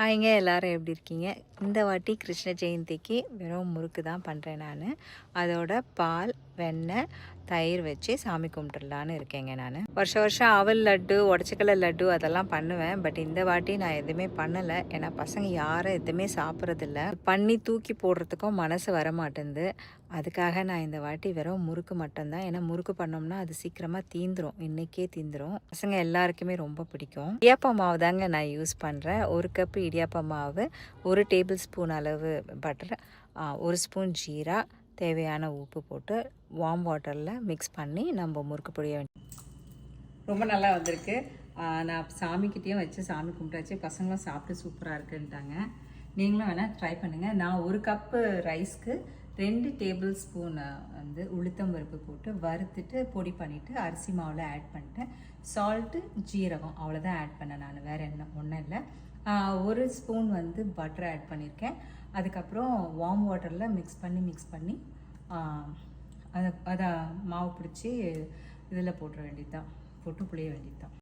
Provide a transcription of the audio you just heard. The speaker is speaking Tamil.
ஹாய்ங்க, எல்லாரும் எப்படி இருக்கீங்க? இந்த வாட்டி கிருஷ்ண ஜெயந்திக்கு வெறும் முறுக்கு தான் பண்ணுறேன் நான். அதோட பால், வெண்ணெய், தயிர் வச்சு சாமி கும்பிட்டுடலான்னு இருக்கேங்க நான். வருஷம் வருஷம் அவல் லட்டு, உடச்சக்கல்ல லட்டு அதெல்லாம் பண்ணுவேன். பட் இந்த வாட்டி நான் எதுவுமே பண்ணலை. ஏன்னா பசங்க யாரும் எதுவுமே சாப்பிட்றதில்ல. பண்ணி தூக்கி போடுறதுக்கும் மனசு வர மாட்டேங்குது. அதுக்காக நான் இந்த வாட்டி வெறும் முறுக்கு மட்டும்தான். ஏன்னா முறுக்கு பண்ணோம்னா அது சீக்கிரமாக தீந்துரும், இன்றைக்கே தீந்துரும். பசங்க எல்லாருக்குமே ரொம்ப பிடிக்கும். இடியாப்ப மாவு தாங்க நான் யூஸ் பண்ணுறேன். 1 கப்பு இடியாப்ப மாவு, 1 டேபிள் ஸ்பூன் அளவு பட்டர், 1 ஸ்பூன் ஜீரா, தேவையான உப்பு போட்டு வார்ம் வாட்டரில் மிக்ஸ் பண்ணி நம்ம முறுக்கு பொடிய ரொம்ப நல்லா வந்திருக்கு. நான் சாமிக்கிட்டேயும் வச்சு சாமி கும்பிட்டாச்சு. பசங்களும் சாப்பிட்டு சூப்பராக இருக்குன்ட்டாங்க. நீங்களும் வேணால் ட்ரை பண்ணுங்கள். நான் 1 கப்பு ரைஸ்க்கு 2 டேபிள் ஸ்பூன் வந்து உளுத்தம் பருப்பு போட்டு வறுத்துட்டு பொடி பண்ணிவிட்டு அரிசி மாவில் ஆட் பண்ணிட்டேன். சால்ட்டு, ஜீரகம் அவ்வளோதான் ஆட் பண்ணேன் நான். வேறு ஒன்றும் இல்லை. 1 ஸ்பூன் வந்து பட்டர் ஆட் பண்ணியிருக்கேன். அதுக்கப்புறம் வார்ம் வாட்டரில் மிக்ஸ் பண்ணி அதை மாவு பிடிச்சி இதில் போட்டுற வேண்டியது தான், போட்டு புளிய வேண்டியது தான்.